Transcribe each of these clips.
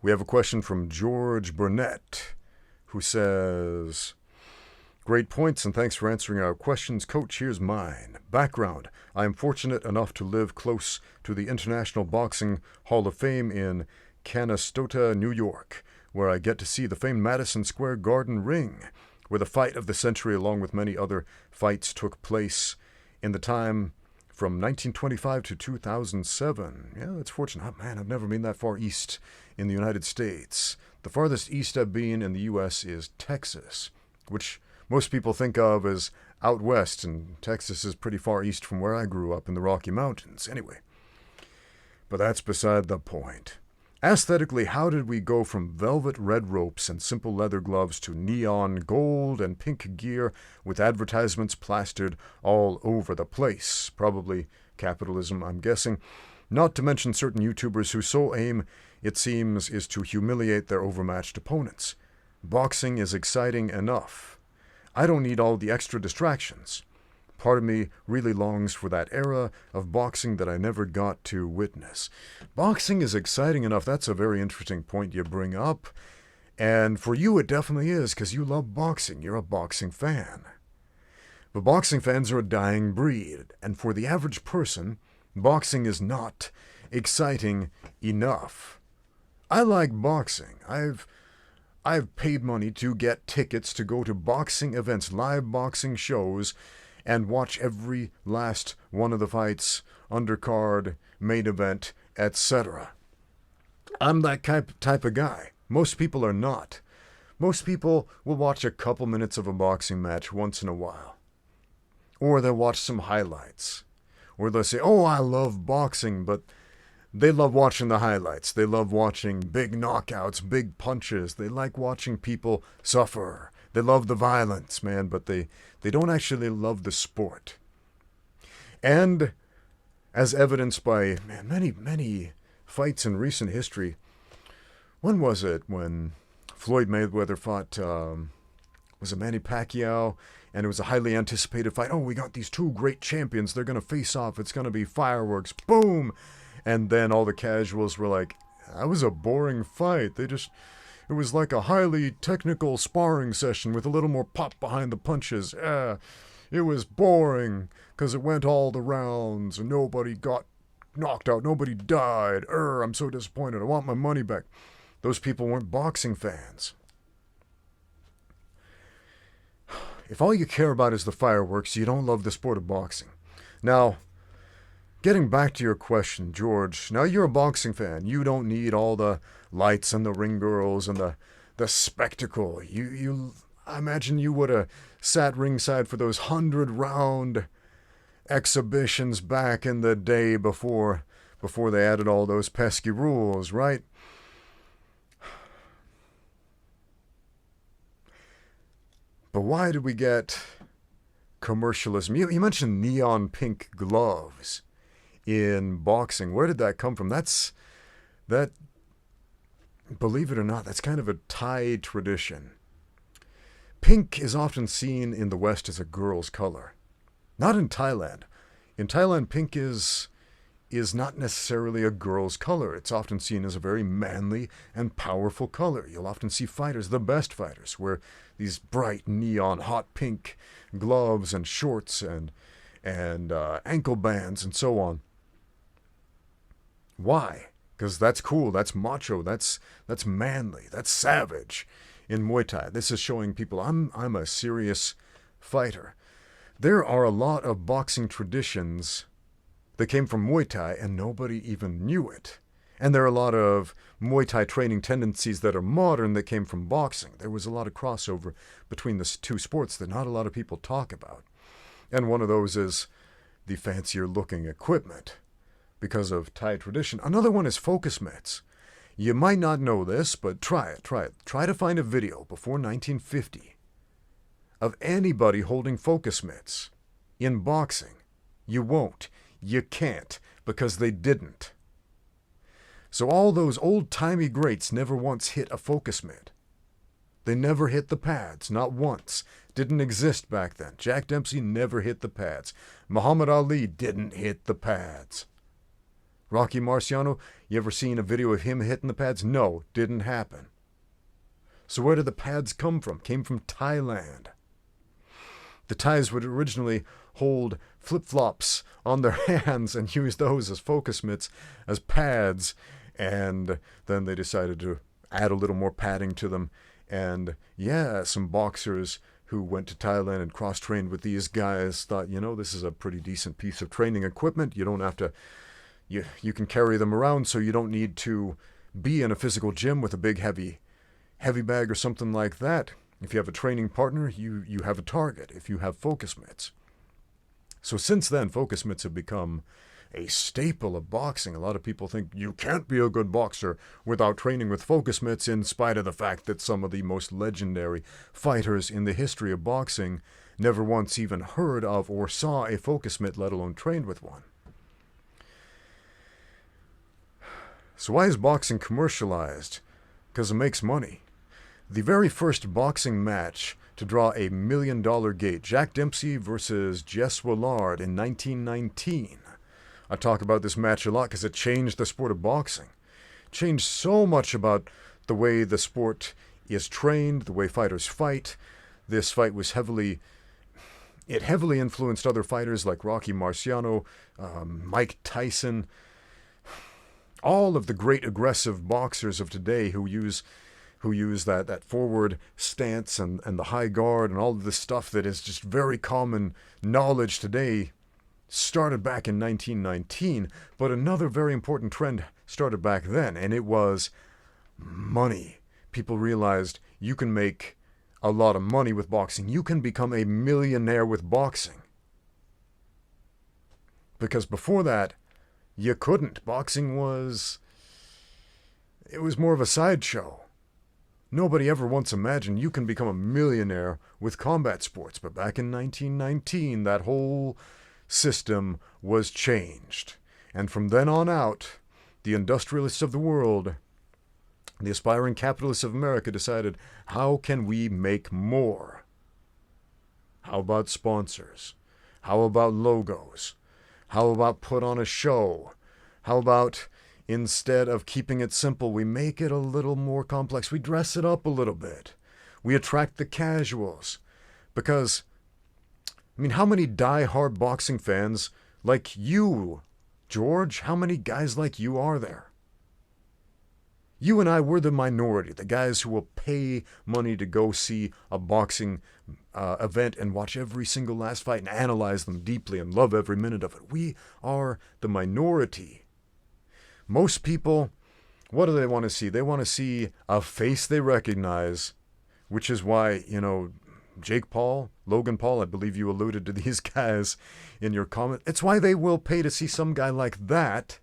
We have a question from George Burnett, who says, "Great points and thanks for answering our questions. Coach, here's mine. Background. I am fortunate enough to live close to the International Boxing Hall of Fame in Canastota, New York, where I get to see the famed Madison Square Garden ring, where the fight of the century along with many other fights took place in the time from 1925 to 2007. Yeah, that's fortunate. Oh, man, I've never been that far east in the United States. The farthest east I've been in the U.S. is Texas, which most people think of as out west, and Texas is pretty far east from where I grew up in the Rocky Mountains. Anyway, but that's beside the point. Aesthetically, how did we go from velvet red ropes and simple leather gloves to neon gold and pink gear with advertisements plastered all over the place? Probably capitalism, I'm guessing. Not to mention certain YouTubers whose sole aim, it seems, is to humiliate their overmatched opponents. Boxing is exciting enough. I don't need all the extra distractions. Part of me really longs for that era of boxing that I never got to witness." Boxing is exciting enough. That's a very interesting point you bring up. And for you, it definitely is, because you love boxing. You're a boxing fan. But boxing fans are a dying breed. And for the average person, boxing is not exciting enough. I like boxing. I've paid money to get tickets to go to boxing events, live boxing shows, and watch every last one of the fights, undercard, main event, etc. I'm that type of guy. Most people are not. Most people will watch a couple minutes of a boxing match once in a while. Or they'll watch some highlights. Or they'll say, "Oh, I love boxing," but they love watching the highlights. They love watching big knockouts, big punches. They like watching people suffer. They love the violence, man, but they don't actually love the sport. And as evidenced by many fights in recent history, when was it when Floyd Mayweather fought, was it Manny Pacquiao? And it was a highly anticipated fight. Oh, we got these two great champions. They're going to face off. It's going to be fireworks. Boom! And then all the casuals were like, "That was a boring fight. It was like a highly technical sparring session with a little more pop behind the punches. It was boring because it went all the rounds and nobody got knocked out. Nobody died. I'm so disappointed. I want my money back." Those people weren't boxing fans. If all you care about is the fireworks, you don't love the sport of boxing. Now, getting back to your question, George, now you're a boxing fan. You don't need all the lights and the ring girls and the spectacle. I imagine you would have sat ringside for those 100-round exhibitions back in the day before they added all those pesky rules, right? But why did we get commercialism? You mentioned neon pink gloves in boxing. Where did that come from? That, believe it or not, that's kind of a Thai tradition. Pink is often seen in the West as a girl's color. Not in Thailand. In Thailand, pink is not necessarily a girl's color. It's often seen as a very manly and powerful color. You'll often see fighters, the best fighters, wear these bright neon hot pink gloves and shorts and ankle bands and so on. Why? Because that's cool, that's macho, that's manly, that's savage in Muay Thai. This is showing people I'm a serious fighter. There are a lot of boxing traditions that came from Muay Thai and nobody even knew it. And there are a lot of Muay Thai training tendencies that are modern that came from boxing. There was a lot of crossover between the two sports that not a lot of people talk about. And one of those is the fancier looking equipment because of Thai tradition. Another one is focus mitts. You might not know this, but try it. Try to find a video before 1950 of anybody holding focus mitts in boxing. You won't. You can't, because they didn't. So all those old-timey greats never once hit a focus mitt. They never hit the pads, not once. Didn't exist back then. Jack Dempsey never hit the pads. Muhammad Ali didn't hit the pads. Rocky Marciano, you ever seen a video of him hitting the pads? No, didn't happen. So where did the pads come from? Came from Thailand. The Thais would originally hold flip-flops on their hands and use those as focus mitts, as pads, and then they decided to add a little more padding to them. And yeah, some boxers who went to Thailand and cross-trained with these guys thought, this is a pretty decent piece of training equipment. You don't have to, you can carry them around, so you don't need to be in a physical gym with a big heavy bag or something like that. If you have a training partner, you have a target if you have focus mitts. So since then, focus mitts have become a staple of boxing. A lot of people think you can't be a good boxer without training with focus mitts, in spite of the fact that some of the most legendary fighters in the history of boxing never once even heard of or saw a focus mitt, let alone trained with one. So why is boxing commercialized? Because it makes money. The very first boxing match to draw $1 million gate, Jack Dempsey versus Jess Willard in 1919. I talk about this match a lot because it changed the sport of boxing. Changed so much about the way the sport is trained, the way fighters fight. This fight was heavily influenced other fighters like Rocky Marciano, Mike Tyson, all of the great aggressive boxers of today who use that forward stance and the high guard and all of this stuff that is just very common knowledge today started back in 1919. But another very important trend started back then, and it was money. People realized you can make a lot of money with boxing. You can become a millionaire with boxing. Because before that, you couldn't. Boxing was more of a sideshow. Nobody ever once imagined you can become a millionaire with combat sports. But back in 1919, that whole system was changed. And from then on out, the industrialists of the world, the aspiring capitalists of America, decided, how can we make more? How about sponsors? How about logos? How about put on a show? How about, instead of keeping it simple, we make it a little more complex. We dress it up a little bit. We attract the casuals. Because, how many die-hard boxing fans like you, George? How many guys like you are there? You and I were the minority, the guys who will pay money to go see a boxing event and watch every single last fight and analyze them deeply and love every minute of it. We are the minority. Most people, what do they want to see? They want to see a face they recognize, which is why, Jake Paul, Logan Paul, I believe you alluded to these guys in your comment. It's why they will pay to see some guy like that,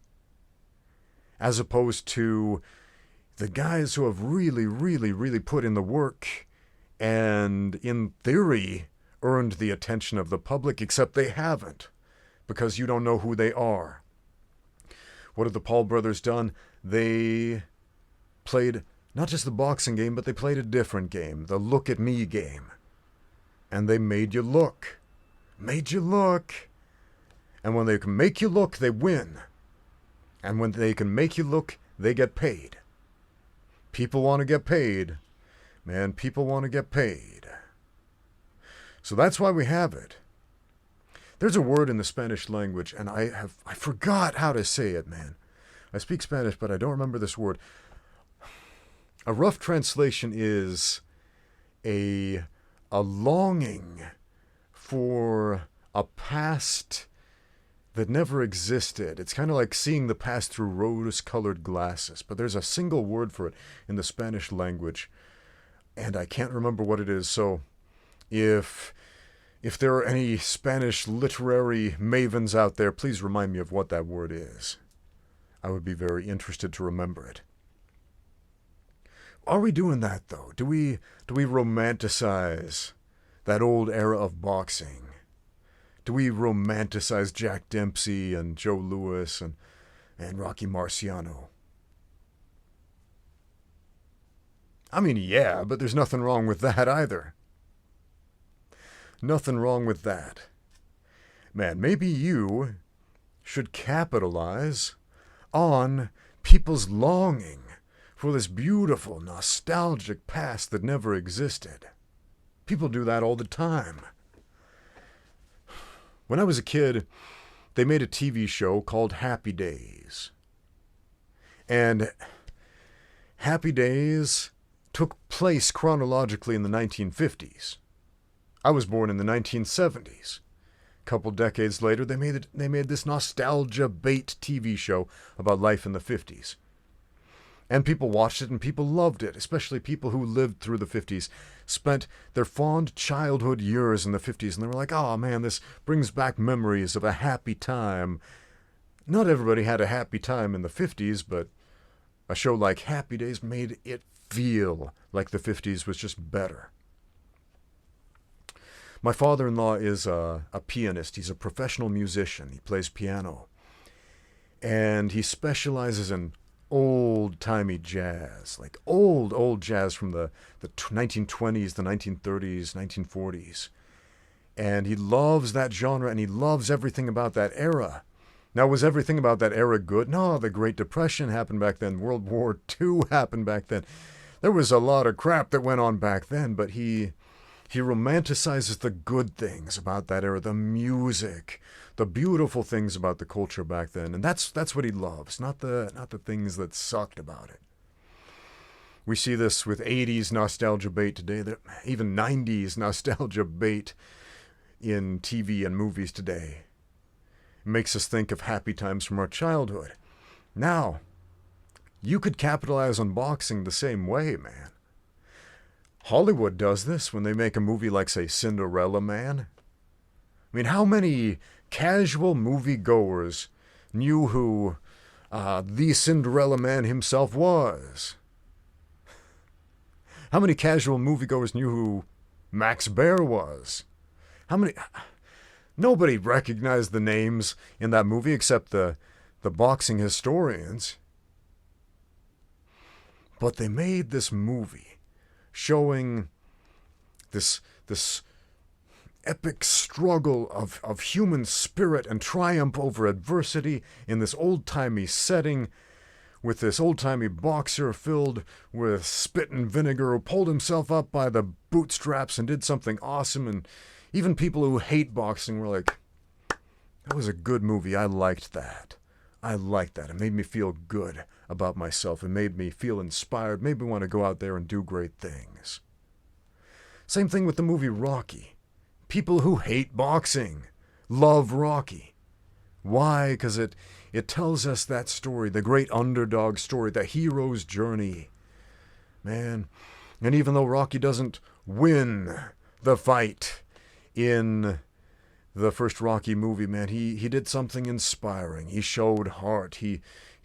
as opposed to the guys who have really, really, really put in the work and, in theory, earned the attention of the public, except they haven't, because you don't know who they are. What have the Paul brothers done? They played not just the boxing game, but they played a different game, the look at me game. And they made you look. Made you look. And when they can make you look, they win. And when they can make you look, they get paid. People want to get paid. Man, people want to get paid. So that's why we have it. There's a word in the Spanish language, and I forgot how to say it, man. I speak Spanish, but I don't remember this word. A rough translation is a longing for a past that never existed. It's kind of like seeing the past through rose-colored glasses, but there's a single word for it in the Spanish language, and I can't remember what it is. So if there are any Spanish literary mavens out there, please remind me of what that word is. I would be very interested to remember it. Are we doing that, though? Do we romanticize that old era of boxing? Do we romanticize Jack Dempsey and Joe Louis and Rocky Marciano? Yeah, but there's nothing wrong with that either. Nothing wrong with that. Man, maybe you should capitalize on people's longing for this beautiful, nostalgic past that never existed. People do that all the time. When I was a kid, they made a TV show called Happy Days. And Happy Days took place chronologically in the 1950s. I was born in the 1970s. A couple decades later, they made this nostalgia bait TV show about life in the 50s. And people watched it and people loved it, especially people who lived through the 50s, spent their fond childhood years in the 50s, and they were like, oh man, this brings back memories of a happy time. Not everybody had a happy time in the 50s, but a show like Happy Days made it feel like the 50s was just better. My father-in-law is a pianist. He's a professional musician. He plays piano. And he specializes in old-timey jazz, like old jazz from the 1920s, the 1930s, 1940s. And he loves that genre, and he loves everything about that era. Now, was everything about that era good? No, the Great Depression happened back then. World War II happened back then. There was a lot of crap that went on back then, but he romanticizes the good things about that era, the music, the beautiful things about the culture back then, and that's what he loves, not the things that sucked about it. We see this with 80s nostalgia bait today, even 90s nostalgia bait in TV and movies today. It makes us think of happy times from our childhood. Now, you could capitalize on boxing the same way, man. Hollywood does this when they make a movie like, say, Cinderella Man. I mean, how many casual moviegoers knew who the Cinderella Man himself was? How many casual moviegoers knew who Max Baer was? Nobody recognized the names in that movie except the boxing historians. But they made this movie showing this epic struggle of human spirit and triumph over adversity in this old-timey setting, with this old-timey boxer filled with spit and vinegar who pulled himself up by the bootstraps and did something awesome. And even people who hate boxing were like, that was a good movie. I liked that. It made me feel good about myself. It made me feel inspired, made me want to go out there and do great things. Same thing with the movie Rocky. People who hate boxing love Rocky. Why? Because it tells us that story, the great underdog story, the hero's journey. Man, and even though Rocky doesn't win the fight in the first Rocky movie, man, he did something inspiring. He showed heart. He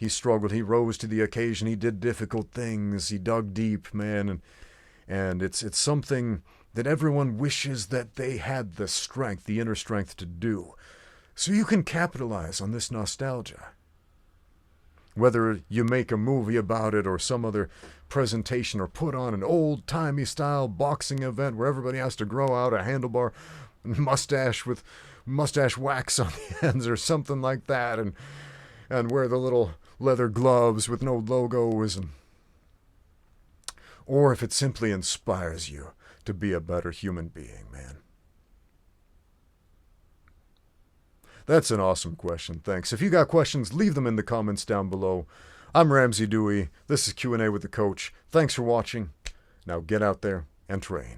struggled. He rose to the occasion. He did difficult things. He dug deep, man, and it's something that everyone wishes that they had the strength, the inner strength to do. So you can capitalize on this nostalgia. Whether you make a movie about it or some other presentation or put on an old-timey style boxing event where everybody has to grow out a handlebar mustache with mustache wax on the ends or something like that, and wear the little leather gloves with no logos, or if it simply inspires you to be a better human being, man. That's an awesome question. Thanks. If you got questions, leave them in the comments down below. I'm Ramsey Dewey. This is Q&A with the Coach. Thanks for watching. Now get out there and train.